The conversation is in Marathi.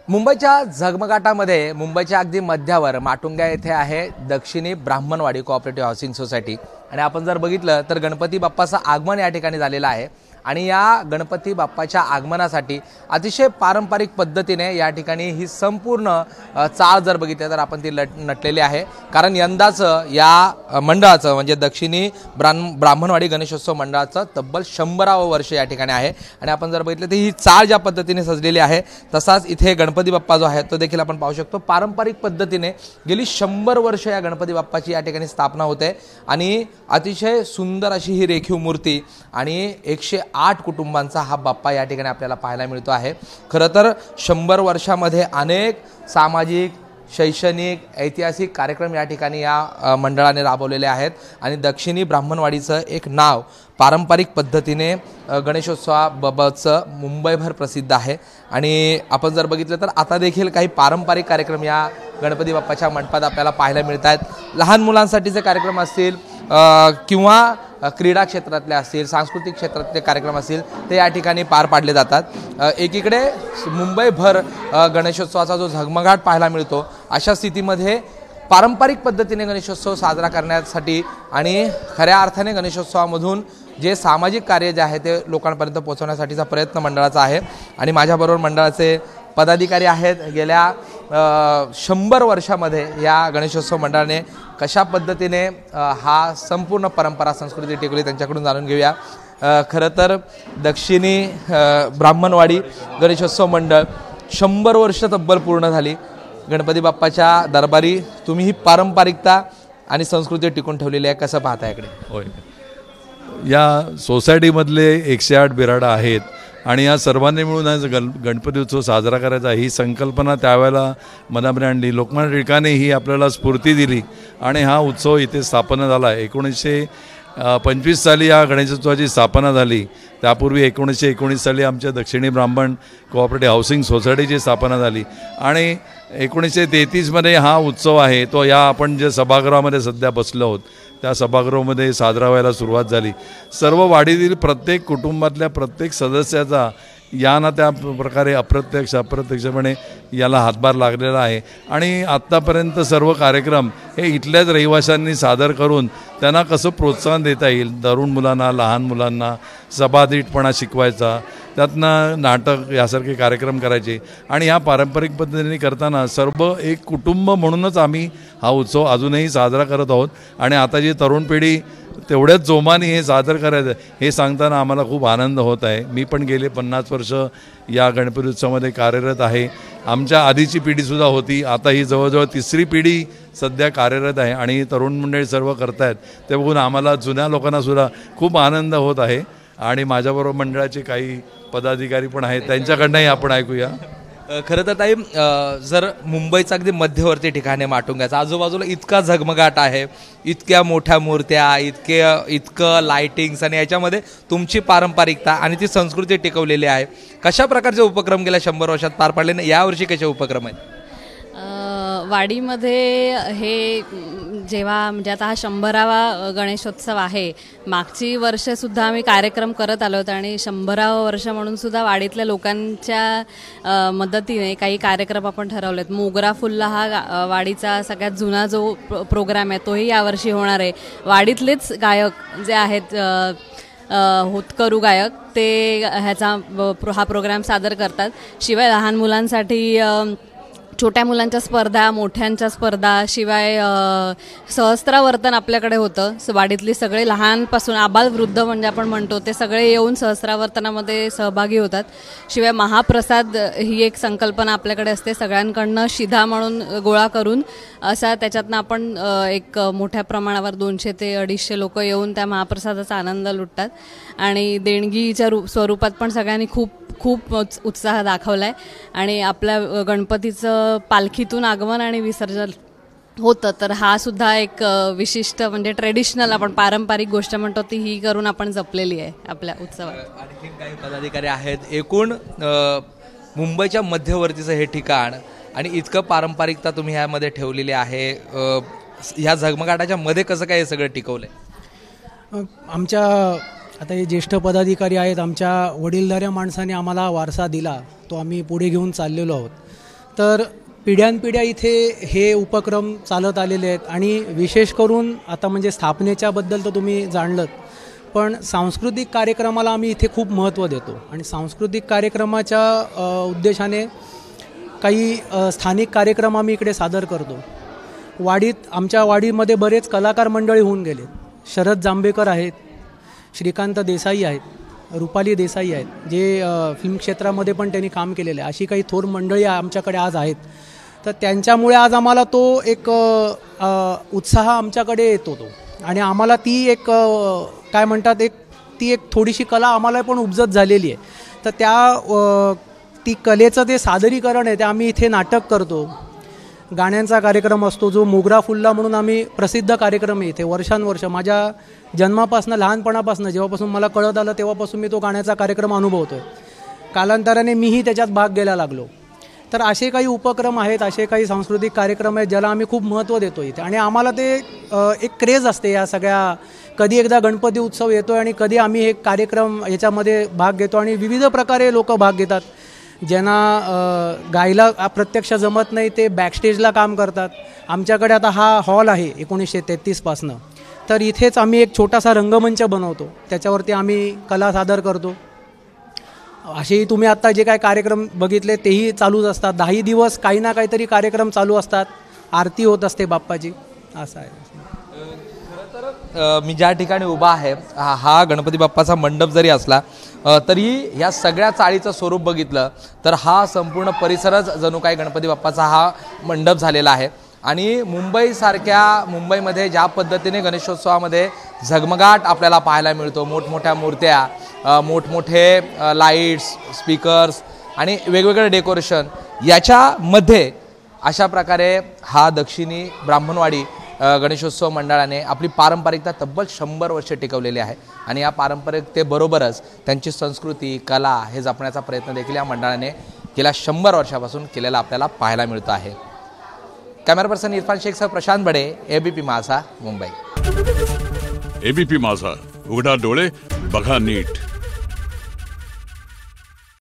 मुंबईच्या झगमगाटामध्ये मुंबईच्या अगदी मध्यावर माटुंगा येथे आहे दक्षिणी ब्राह्मणवाडी कोऑपरेटिव्ह हाऊसिंग सोसायटी। आणि आपण जर बघितलं तर गणपती बाप्पाचं आगमन या ठिकाणी झालेलं आहे आणि या गणपती बाप्पाच्या आगमनासाठी अतिशय पारंपरिक पद्धतीने या ठिकाणी ही संपूर्ण चाळ जर बघितलं तर आपण ती नटलेली आहे। कारण यंदाचं या मंडळाचं म्हणजे दक्षिणी ब्राह्मणवाडी गणेशोत्सव मंडळाचं तब्बल 100वे वर्ष या ठिकाणी आहे। आणि आपण जर बघितलं तर ही चाळ ज्या पद्धतीने सजलेली आहे तसाच इथे गणपती बाप्पा जो आहे तो देखील आपण पाहू शकतो। पारंपरिक पद्धतीने गेली 100 वर्ष या गणपती बाप्पाची या ठिकाणी स्थापना होते आणि अतिशय सुंदर अशी ही रेखीव मूर्ती आणि 108 कुटुंबांचा हा बाप्पा या ठिकाणी आपल्याला पाहायला मिळतो आहे। खरं तर 100 वर्षामध्ये अनेक सामाजिक शैक्षणिक ऐतिहासिक कार्यक्रम या ठिकाणी या मंडळाने राबवलेले आहेत आणि दक्षिणी ब्राह्मणवाडीचं एक नाव पारंपरिक पद्धतीने गणेशोत्सवाबाबतचं मुंबईभर प्रसिद्ध आहे। आणि आपण जर बघितलं तर आता देखील काही पारंपरिक कार्यक्रम या गणपती बाप्पाच्या मंडपात आपल्याला पाहायला मिळत आहेत। लहान मुलांसाठीचे कार्यक्रम असतील किंवा क्रीडा क्षेत्रातले असतील सांस्कृतिक क्षेत्रातले कार्यक्रम असतील ते या ठिकाणी पार पाडले जातात। एकीकडे मुंबईभर गणेशोत्सवाचा जो झगमगाट पाहायला मिळतो अशा स्थितीमध्ये पारंपरिक पद्धतीने गणेशोत्सव साजरा करण्यासाठी आणि खऱ्या अर्थाने गणेशोत्सवामधून जे सामाजिक कार्य जे आहे ते लोकांपर्यंत पोहोचवण्यासाठीचा प्रयत्न मंडळाचा आहे। आणि माझ्याबरोबर मंडळाचे पदाधिकारी आहेत। गेल्या 100 वर्षामध्ये या गणेशोत्सव मंडळाने कशा पद्धतीने हा संपूर्ण परंपरा संस्कृती टिकवली त्यांच्याकडून जाणून घेऊया। खरं तर दक्षिणी ब्राह्मणवाडी गणेशोत्सव मंडळ 100 वर्ष तब्बल पूर्ण झाली। गणपती बाप्पाच्या दरबारी तुम्ही ही पारंपरिकता आणि संस्कृती टिकून ठेवलेली आहे, कसं पाहता याकडे? होय, या सोसायटीमधले 108 बिराडा आहेत आणि या सर्वांनी मिळून आज गणपती उत्सव साजरा करायचा ही संकल्पना त्यावेळेला मनामध्ये आणली। लोकमान्य टिळकांनी ही आपल्याला स्फूर्ती दिली आणि हा उत्सव इथे स्थापना झाला। 1925 साली या गणेशोत्सवाची स्थापना झाली। त्यापूर्वी 1919 साली आमच्या दक्षिणी ब्राह्मण कोऑपरेटिव्ह हाऊसिंग सोसायटीची स्थापना झाली आणि 1933मध्ये हा उत्सव आहे तो या आपण जे सभागृहामध्ये सध्या बसलो आहोत त्या सभागृहामध्ये साजरा व्हायला सुरुवात झाली। सर्व वाडीतील प्रत्येक कुटुंबातल्या प्रत्येक सदस्याचा या ना त्या प्रकारे अप्रत्यक्षपणे याला हातभार लागलेला आहे आणि आत्तापर्यंत सर्व कार्यक्रम हे इथल्याच रहिवाशांनी सादर करून त्यांना कसं प्रोत्साहन देता येईल, तरुण मुलांना लहान मुलांना सभाधीटपणा शिकवायचा, त्यातनं नाटक यासारखे कार्यक्रम करायचे आणि ह्या पारंपरिक पद्धतीने करताना सर्व एक कुटुंब म्हणूनच आम्ही हा उत्सव अजूनही साजरा करत आहोत। आणि आता जी तरुण पिढी तेवढ्याच जोमाने हे सादर करायचं हे सांगताना आम्हाला खूप आनंद होत आहे। मी पण गेले 50 वर्ष या गणपती उत्सवामध्ये कार्यरत आहे। आमच्या आधीची पिढीसुद्धा होती, आता ही जवळजवळ 3री पिढी सध्या कार्यरत आहे आणि तरुण मंडळी सर्व करतायत ते बघून आम्हाला जुन्या लोकांनासुद्धा खूप आनंद होत आहे। आणि माझ्याबरोबर मंडळाचे काही पदाधिकारी पण आहेत, त्यांच्याकडनंही आपण ऐकूया। खरं तर ताई, जर मुंबईचं अगदी मध्यवर्ती ठिकाणी माटुंग्याचं आजूबाजूला इतका झगमगाट आहे, इतक्या मोठ्या मूर्त्या, इतकं लाइटिंग्स आणि याच्यामध्ये तुमची पारंपरिकता आणि ती संस्कृती टिकवलेली आहे, कशा प्रकारचे उपक्रम गेल्या 100 वर्षात पार पडले, यावर्षी कसे उपक्रम आहेत? वाडीमध्ये हे जेव्हा म्हणजे आता हा 100वा गणेशोत्सव आहे, मागची वर्षसुद्धा आम्ही कार्यक्रम करत आलो होतो आणि 100वा वर्ष म्हणून सुद्धा वाडीतल्या लोकांच्या मदतीने काही कार्यक्रम आपण ठरवलेत। मोगरा फुल्ला हा वाडीचा सगळ्यात जुना जो प्रोग्राम आहे तोही यावर्षी होणार आहे। वाडीतलेच गायक जे आहेत होतकरू गायक ते हा प्रोग्राम सादर करतात। शिवाय लहान मुलांसाठी छोट्या मुलांच्या स्पर्धा, मोठ्यांच्या स्पर्धा, शिवाय सहस्त्रावर्तन आपल्याकडे होतं। वाडीतली सगळे लहानपासून आबाल वृद्ध म्हणजे आपण म्हणतो ते सगळे येऊन सहस्त्रावर्तनामध्ये सहभागी होतात। शिवाय महाप्रसाद ही एक संकल्पना आपल्याकडे असते, सगळ्यांकडनं शिधा म्हणून गोळा करून असा त्याच्यातनं आपण एक मोठ्या प्रमाणावर 200 ते 250 लोक येऊन त्या महाप्रसादाचा आनंद लुटतात आणि देणगीच्या स्वरूपात पण सगळ्यांनी खूप उत्साह दाखवलाय आणि आपल्या गणपतीचं पालखीतून आगमन आणि विसर्जन होतं। तर हा सुद्धा एक विशिष्ट म्हणजे ट्रेडिशनल आपण पारंपरिक गोष्ट म्हणतो ती ही करून आपण जपलेली आहे आपल्या उत्सवात। आणखी काही पदाधिकारी आहेत। एकूण मुंबईच्या मध्यवर्तीचं हे ठिकाण आणि इतकं पारंपरिकता तुम्ही ह्यामध्ये ठेवलेली आहे, ह्या झगमगाटाच्या मध्ये कसं काय हे सगळं टिकवलंय? आमच्या आता हे ज्येष्ठ पदाधिकारी आहेत, आमच्या वडीलधाऱ्या माणसाने आम्हाला वारसा दिला तो आम्ही पुढे घेऊन चाललेलो आहोत। तर पिढ्यानपिढ्या इथे हे उपक्रम चालत आलेले आहेत आणि विशेष करून आता म्हणजे स्थापनेच्याबद्दल तर तुम्ही जाणलंत, पण सांस्कृतिक कार्यक्रमाला आम्ही इथे खूप महत्त्व देतो आणि सांस्कृतिक कार्यक्रमाच्या उद्देशाने काही स्थानिक कार्यक्रम आम्ही इकडे सादर करतो. आमच्या वाडीमध्ये बरेच कलाकार मंडळी होऊन गेले. शरद जांभेकर आहेत, श्रीकांत देसाई आहेत, रुपाली देसाई आहेत, जे फिल्म क्षेत्रामध्ये पण त्यांनी काम केलेलं आहे. अशी काही थोर मंडळी आमच्याकडे आज आहेत. तर त्यांच्यामुळे आज आम्हाला तो एक उत्साह आमच्याकडे येतो तो, आणि आम्हाला ती एक काय म्हणतात ती एक थोडीशी कला आम्हाला पण उपजत झालेली आहे. तर ती कलेचं ते सादरीकरण आहे ते आम्ही इथे नाटक करतो. गाण्यांचा कार्यक्रम असतो जो मोगरा फुलला म्हणून आम्ही प्रसिद्ध कार्यक्रम आहे इथे वर्षानुवर्ष. माझ्या जन्मापासून लहानपणापासून जेव्हापासून मला कळत आलं तेव्हापासून मी तो गाण्याचा कार्यक्रम अनुभवतो आहे. कालांतराने मीही त्याच्यात भाग घ्यायला लागलो. तर असे काही उपक्रम आहेत, असे काही सांस्कृतिक कार्यक्रम आहेत ज्याला आम्ही खूप महत्त्व देतो इथे, आणि आम्हाला ते एक क्रेज असते या सगळ्या. कधी एकदा गणपती उत्सव येतो आणि कधी आम्ही हे कार्यक्रम याच्यामध्ये भाग घेतो आणि विविध प्रकारे लोक भाग घेतात. ज्यांना गायला प्रत्यक्ष जमत नाही ते बॅकस्टेजला काम करतात. आमच्याकडे आता हा हॉल आहे 1933पासनं, तर इथेच आम्ही एक छोटासा रंगमंच बनवतो, त्याच्यावरती आम्ही कला सादर करतो. असेही तुम्ही आत्ता जे काय कार्यक्रम बघितले तेही चालूच असतात. 10 दिवस काही ना काहीतरी कार्यक्रम चालू असतात. आरती होत असते बाप्पाची, असं आहे. मी ज्या ठिकाणी उभा आहे हा गणपती बाप्पाचा मंडप जरी असला तरी ह्या सगळ्या चाळीचं स्वरूप बघितलं तर हा संपूर्ण परिसरच जणू काही गणपती बाप्पाचा हा मंडप झालेला आहे. आणि मुंबईमध्ये ज्या पद्धतीने गणेशोत्सवामध्ये झगमगाट आपल्याला पाहायला मिळतो, मोठमोठ्या मूर्त्या, मोठमोठे लाईट्स, स्पीकर्स आणि वेगवेगळे डेकोरेशन, याच्यामध्ये अशा प्रकारे हा दक्षिणी ब्राह्मणवाडी गणेशोत्सव मंडळाने आपली पारंपरिकता तब्बल 100 वर्षे टिकवलेली आहे. आणि या पारंपरिकतेबरोबरच त्यांची संस्कृती, कला हे जपण्याचा प्रयत्न देखील या मंडळाने गेल्या 100 वर्षापासून केलेला आपल्याला पाहायला मिळतो आहे. कॅमेरा पर्सन इरफान शेखसह प्रशांत बडे, एबीपी माझा, मुंबई. एबीपी माझा, उघडा डोळे बघा नीट.